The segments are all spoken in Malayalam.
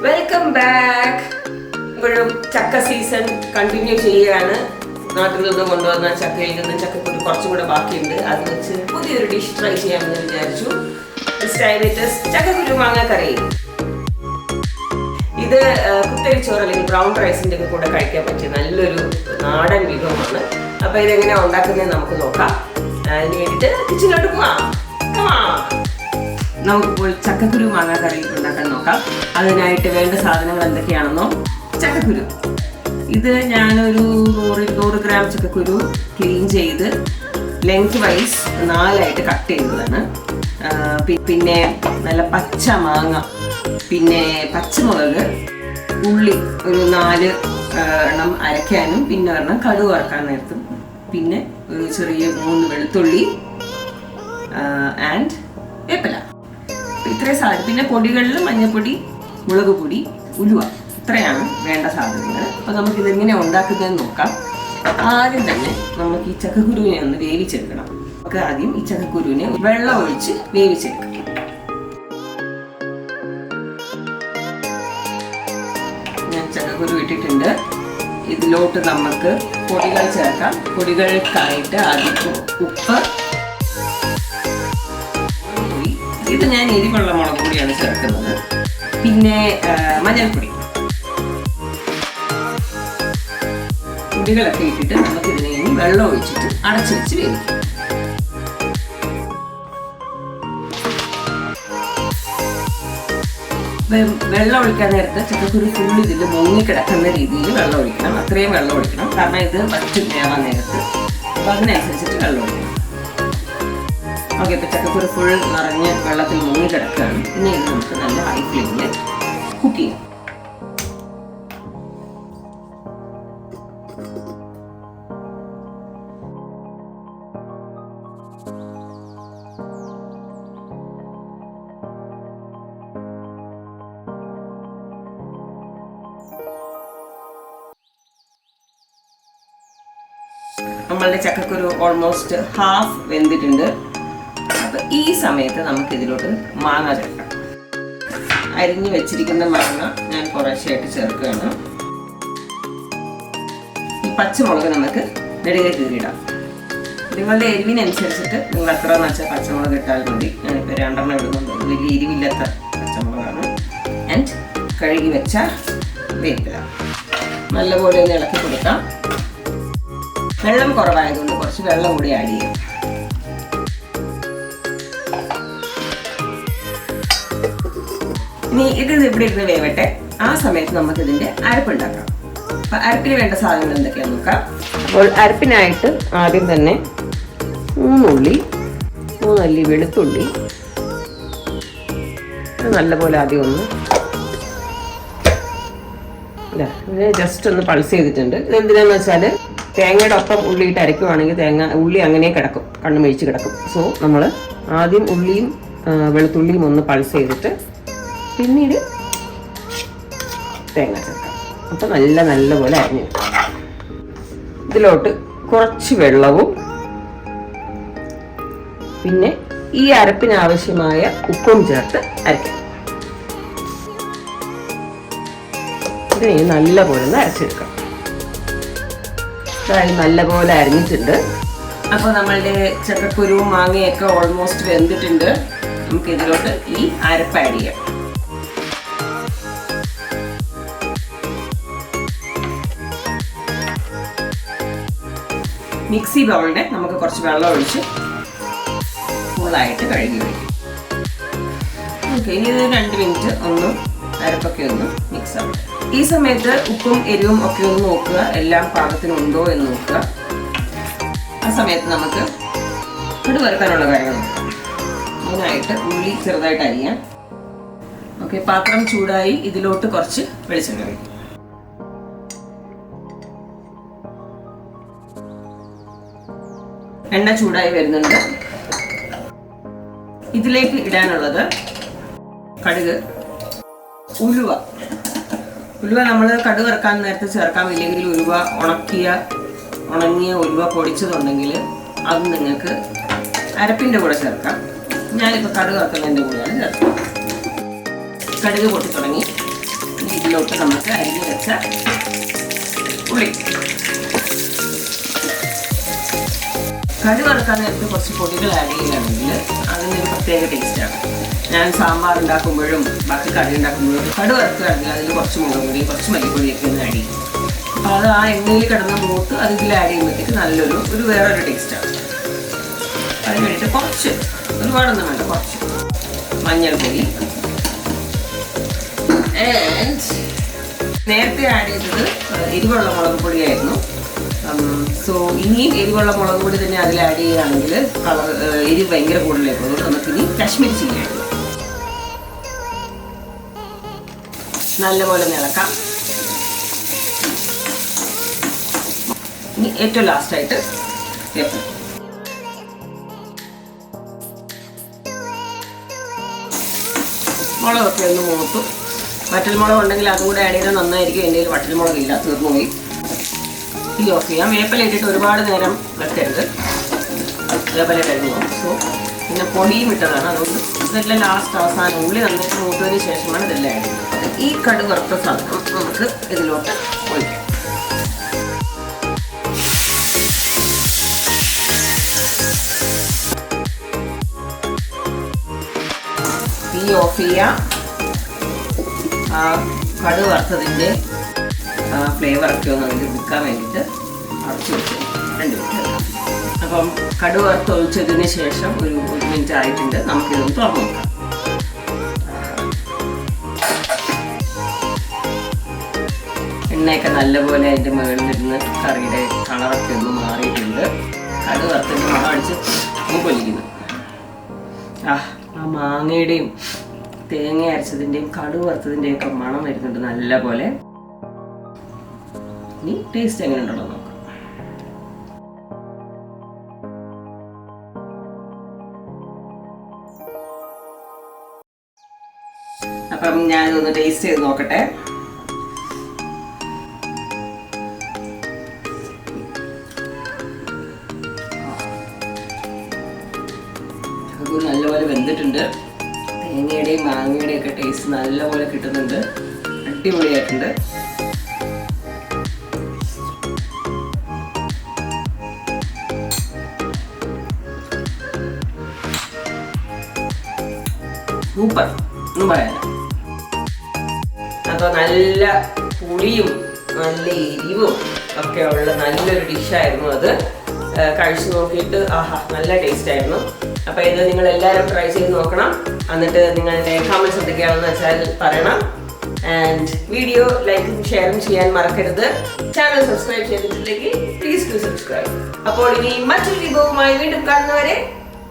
Welcome back. ഇപ്പോഴും ചക്ക സീസൺ കണ്ടിന്യൂ ചെയ്യുകയാണ്. നാട്ടിൽ നിന്ന് കൊണ്ടുവന്ന ചക്കയിൽ നിന്ന് ചക്കക്കുരു കുറച്ചും കൂടെ ബാക്കിയുണ്ട്. അത് വെച്ച് പുതിയൊരു ഡിഷ് ട്രൈ ചെയ്യാമെന്ന് വിചാരിച്ചു. ചക്കക്കുരു മാങ്ങാക്കറി. ഇത് കുത്തരിച്ചോറ് അല്ലെങ്കിൽ ബ്രൗൺ റൈസിന്റെ കൂടെ കഴിക്കാൻ പറ്റിയ നല്ലൊരു നാടൻ വിഭവമാണ്. അപ്പൊ ഇതെങ്ങനെയാ ഉണ്ടാക്കുന്നത് നമുക്ക് നോക്കാം. അതിന് വേണ്ടിയിട്ട് കിച്ചണിലോട്ട് പോവാം. നമുക്കിപ്പോൾ ചക്കക്കുരു മാങ്ങാക്കറി ഉണ്ടാക്കാൻ നോക്കാം. അതിനായിട്ട് വേണ്ട സാധനങ്ങൾ എന്തൊക്കെയാണെന്നോ. ചക്കക്കുരു, ഇത് ഞാനൊരു 100 ഗ്രാം ചക്കക്കുരു ക്ലീൻ ചെയ്ത് ലെങ്ത് വൈസ് 4 കട്ട് ചെയ്തതാണ്. പിന്നെ നല്ല പച്ച മാങ്ങ, പിന്നെ പച്ചമുളക്, ഉള്ളി ഒരു 4 എണ്ണം അരയ്ക്കാനും പിന്നെ ഒരെണ്ണം കടുക് വറക്കാൻ നേരത്തും, പിന്നെ ഒരു ചെറിയ 3 വെളുത്തുള്ളി ആൻഡ് വേപ്പില. ഇത്രയും സാധനം. പിന്നെ പൊടികളിൽ മഞ്ഞൾപ്പൊടി, മുളക് പൊടി, ഉലുവ, ഇത്രയാണ് വേണ്ട സാധനങ്ങൾ. അപ്പോൾ നമുക്കിതെങ്ങനെ ഉണ്ടാക്കുന്നതെന്ന് നോക്കാം. ആദ്യം തന്നെ നമുക്ക് ഈ ചക്കക്കുരുവിനെ ഒന്ന് വേവിച്ചെടുക്കണം. നമുക്ക് ആദ്യം ഈ ചക്കക്കുരുവിനെ വെള്ളം ഒഴിച്ച് വേവിച്ചെടുക്കാം. ഞാൻ ചക്കക്കുരു ഇട്ടിട്ടുണ്ട്. ഇതിലോട്ട് നമുക്ക് പൊടികൾ ചേർക്കാം. പൊടികൾക്കായിട്ട് ആദ്യം ഉപ്പ്, ഇത് ഞാൻ എരിവുള്ള മുളക് പൊടിയാണ് ചേർക്കുന്നത്, പിന്നെ മഞ്ഞൾപ്പൊടി. പൊടികളൊക്കെ ഇട്ടിട്ട് നമുക്ക് ഇതിനെ ഇനി വെള്ളം ഒഴിച്ചിട്ട് അടച്ചു വെച്ച് വേവിക്കാം. വെള്ളം ഒഴിക്കാൻ നേരത്ത് ചക്കക്കുരു ഫുള്ള് ഇതിൽ മുങ്ങിക്കിടക്കുന്ന രീതിയിൽ വെള്ളം ഒഴിക്കണം. അത്രയും വെള്ളം ഒഴിക്കണം, കാരണം ഇത് വറ്റി വേവാൻ നേരത്ത്. അപ്പം അതിനനുസരിച്ചിട്ട് വെള്ളം ഒഴിക്കണം. ഓക്കെ, ഇപ്പം ചക്കക്കുരു ഫുൾ നിറഞ്ഞ് വെള്ളത്തിൽ മുങ്ങിക്കിടക്കുകയാണ്. ഇനി ഇത് നമുക്ക് നല്ല ഹൈ ഫ്ലെയിമിൽ കുക്ക് ചെയ്യാം. നമ്മളുടെ ചക്കക്കുരു ഓൾമോസ്റ്റ് ഹാഫ് വെന്തിട്ടുണ്ട്. അപ്പം ഈ സമയത്ത് നമുക്ക് ഇതിലോട്ട് മാങ്ങ ചേർക്കാം. അരിഞ്ഞു വെച്ചിരിക്കുന്ന മാങ്ങ ഞാൻ കുറേശ്ശായിട്ട് ചേർക്കുകയാണ്. ഈ പച്ചമുളക് നമുക്ക് നെടുകെ കീറിയിടാം. നിങ്ങളുടെ എരിവിനനുസരിച്ചിട്ട് നിങ്ങൾ എത്ര വെച്ചാൽ പച്ചമുളക് ഇട്ടാൽ മതി. ഞാനിപ്പോൾ 2 ഇടുന്നുണ്ട്. വലിയ എരിവില്ലാത്ത പച്ചമുളകാണ്. ആൻഡ് കഴുകി വെച്ച വേപ്പില നല്ലപോലെ ഒന്ന് ഇളക്കി കൊടുക്കാം. വെള്ളം കുറവായതുകൊണ്ട് കുറച്ച് വെള്ളം കൂടി ആഡ് ചെയ്യും. ഇനി ഇത് ഇവിടെ ഇരുന്ന് വേവട്ടെ. ആ സമയത്ത് നമുക്ക് ഇതിന്റെ അരപ്പുണ്ടാക്കാം. അപ്പൊ അരപ്പിന് വേണ്ട സാധനങ്ങൾ എന്തൊക്കെയാണെന്ന് നോക്കാം. അപ്പോൾ അരപ്പിനായിട്ട് ആദ്യം തന്നെ 3 ഉള്ളി, 3 അല്ലി വെളുത്തുള്ളി നല്ലപോലെ ആദ്യം ഒന്ന് ജസ്റ്റ് ഒന്ന് പൾസ് ചെയ്തിട്ടുണ്ട്. ഇതെന്തിനാന്ന് വെച്ചാൽ തേങ്ങയുടെ ഒപ്പം ഉള്ളിയിട്ട് അരയ്ക്കുവാണെങ്കിൽ ഉള്ളി അങ്ങനെ കിടക്കും, കണ്ണു മേടിച്ച് കിടക്കും. സോ നമ്മൾ ആദ്യം ഉള്ളിയും വെളുത്തുള്ളിയും ഒന്ന് പൾസ് ചെയ്തിട്ട് പിന്നീട് തേങ്ങ ചേർക്കാം. അപ്പം നല്ലപോലെ അരിഞ്ഞു. ഇതിലോട്ട് കുറച്ച് വെള്ളവും പിന്നെ ഈ അരപ്പിനാവശ്യമായ ഉപ്പും ചേർത്ത് അരയ്ക്കാം. ഇതിനെ നല്ലപോലെ ഒന്ന് അരച്ചെടുക്കാം. നല്ലപോലെ അരിഞ്ഞിട്ടുണ്ട്. അപ്പോൾ നമ്മളുടെ ചക്കക്കുരുവും മാങ്ങയൊക്കെ ഓൾമോസ്റ്റ് വെന്തിട്ടുണ്ട്. നമുക്ക് ഇതിലോട്ട് ഈ അരപ്പ് ആഡ് ചെയ്യാം. മിക്സി ബൗളിനെ നമുക്ക് കുറച്ച് വെള്ളം ഒഴിച്ച് ഫുള്ളായിട്ട് കഴുകി വയ്ക്കും. ഓക്കെ, ഇനി ഇത് 2 മിനിറ്റ് ഒന്ന് അരപ്പൊക്കെ ഒന്ന് മിക്സ് ആവും. ഈ സമയത്ത് ഉപ്പും എരിവും ഒക്കെ ഒന്ന് നോക്കുക, എല്ലാം പാകത്തിനുണ്ടോ എന്ന് നോക്കുക. ആ സമയത്ത് നമുക്ക് കടുക് വറുക്കാനുള്ള കാര്യങ്ങൾ നോക്കാം. അതിനായിട്ട് ഉള്ളി ചെറുതായിട്ട് അരിയാം. ഓക്കെ, പാത്രം ചൂടായി. ഇതിലോട്ട് കുറച്ച് വെളിച്ചെണ്ണ ഒഴിക്കും. എണ്ണ ചൂടായി വരുന്നുണ്ട്. ഇതിലേക്ക് ഇടാനുള്ളത് കടുക്, ഉലുവ. നമ്മൾ കടുക് വറുക്കാൻ നേരത്തെ ചേർക്കാം. ഇല്ലെങ്കിൽ ഉണങ്ങിയ ഉലുവ പൊടിച്ചതുണ്ടെങ്കിൽ അത് നിങ്ങൾക്ക് അരപ്പിൻ്റെ കൂടെ ചേർക്കാം. ഞാനിപ്പോൾ കടുക് വറുക്കുന്നതിൻ്റെ കൂടെയാണ് ചേർക്കാം. കടുക് പൊട്ടി തുടങ്ങി. ഇതിലോട്ട് നമുക്ക് അരിഞ്ഞ് വെച്ച ഉള്ളി. കടുക് വറുക്കാൻ നേരത്ത് കുറച്ച് പൊടികൾ ആഡ് ചെയ്യുകയാണെങ്കിൽ അതിനൊരു പ്രത്യേക ടേസ്റ്റാണ്. ഞാൻ സാമ്പാർ ഉണ്ടാക്കുമ്പോഴും ബാക്കി കറി ഉണ്ടാക്കുമ്പോഴും കടുക് വറുക്കുകയാണെങ്കിൽ അതിൽ കുറച്ച് മുളക് പൊടി, കുറച്ച് മല്ലിപ്പൊടിയൊക്കെ ഒന്ന് ആഡ് ചെയ്യും. അപ്പോൾ അത് ആ എണ്ണയിൽ കിടന്ന് മൂത്ത് അത് ഇതിൽ ആഡ് ചെയ്യുമ്പോഴത്തേക്ക് നല്ലൊരു വേറൊരു ടേസ്റ്റാണ്. അതിന് വേണ്ടിയിട്ട് കുറച്ച്, ഒരുപാടൊന്നും വേണ്ട, കുറച്ച് മഞ്ഞൾപ്പൊടി. നേരത്തെ ആഡ് ചെയ്തത് എരിവുള്ള മുളക് പൊടിയായിരുന്നു. സോ ഇനിയും എരിവുള്ള മുളക് പൊടി തന്നെ അതിൽ ആഡ് ചെയ്യുകയാണെങ്കിൽ എരിവ് ഭയങ്കര കൂടുതലായി പോകും. നമുക്കിനി കാശ്മീരി ചില്ലി ആഡ് ചെയ്യാം. നല്ലപോലെ ഇളക്കാം. ഇനി ഏറ്റവും ലാസ്റ്റായിട്ട് വേപ്പില. മുളകൊക്കെ ഒന്ന് മൂത്തു. വറ്റൽമുളക് ഉണ്ടെങ്കിൽ അതും കൂടെ ആഡ് ചെയ്താൽ നന്നായിരിക്കും. എൻ്റെ കയ്യിൽ വറ്റൽമുളകില്ല, തീർന്നു പോയി. തീ ഓഫ് ചെയ്യാം. വേപ്പില ഇട്ടിട്ട് ഒരുപാട് നേരം വെക്കരുത്, വേപ്പില കഴിഞ്ഞു പോകും. സോ പിന്നെ പൊടിയും ഇട്ടതാണ്, അതുകൊണ്ട് ഇതെല്ലാം ലാസ്റ്റ് അവസാനം ഉള്ളി നന്നായിട്ട് മൂത്തതിന് ശേഷമാണ് ഇതെല്ലാം ആഡ് ചെയ്യുന്നത്. ഈ കടുക് വറുത്ത സാധനം നമുക്ക് ഇതിലോട്ട് ഒഴിക്കാം. തീ ഓഫ് ചെയ്യാം. ആ കടുക് വറുത്തതിൻ്റെ ഫ്ലേവറൊക്കെ ഒന്ന് അതിൽ നിൽക്കാൻ വേണ്ടിയിട്ട് അടച്ചു വെച്ച് 2 മിനിറ്റ്. അപ്പം കടുക് വറുത്ത് ഒഴിച്ചതിന് ശേഷം ഒരു മിനിറ്റ് ആയിട്ടുണ്ട്. നമുക്കിതൊന്ന് തുറന്നു നോക്കാം. എണ്ണയൊക്കെ നല്ലപോലെ അതിൻ്റെ മുകളിലിരുന്ന് കറിയുടെ കളറൊക്കെ ഒന്ന് മാറിയിട്ടുണ്ട്. കടുക് വറുത്തിൻ്റെ മണം അടിച്ച് പൊലിക്കുന്നു. ആ മാങ്ങയുടെയും തേങ്ങ അരച്ചതിൻ്റെയും കടുക് വറുത്തതിൻ്റെയൊക്കെ മണം വരുന്നുണ്ട് നല്ലപോലെ. ഇനി ടേസ്റ്റ് എങ്ങനെ ഉണ്ടോ നോക്കാം. അപ്പം ഞാനൊന്ന് ടേസ്റ്റ് ചെയ്ത് നോക്കട്ടെ. നല്ലപോലെ വെന്തിട്ടുണ്ട്. തേങ്ങയുടെയും മാങ്ങയുടെയും ഒക്കെ ടേസ്റ്റ് നല്ലപോലെ കിട്ടുന്നുണ്ട്. അടിപൊളിയായിട്ടുണ്ട്. സൂപ്പർ, ഒന്നും പറയാനില്ല. അപ്പോൾ നല്ല പുളിയും നല്ല എരിവും ഒക്കെ ഉള്ള നല്ലൊരു ഡിഷായിരുന്നു അത്. കഴിച്ചു നോക്കിയിട്ട് ആഹാ നല്ല ടേസ്റ്റ് ആയിരുന്നു. അപ്പോൾ ഇത് നിങ്ങൾ എല്ലാവരും ട്രൈ ചെയ്ത് നോക്കണം. എന്നിട്ട് നിങ്ങളുടെ കമൻറ്റ്സ് എന്തൊക്കെയാണെന്ന് വെച്ചാൽ പറയണം. ആൻഡ് വീഡിയോ ലൈക്കും ഷെയറും ചെയ്യാൻ മറക്കരുത്. ചാനൽ സബ്സ്ക്രൈബ് ചെയ്തിട്ടില്ലെങ്കിൽ പ്ലീസ് ടു സബ്സ്ക്രൈബ്. അപ്പോൾ ഇനി മറ്റൊരു വിഭവവുമായി വീണ്ടും കാണുന്നവരെ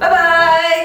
ബൈ ബൈ.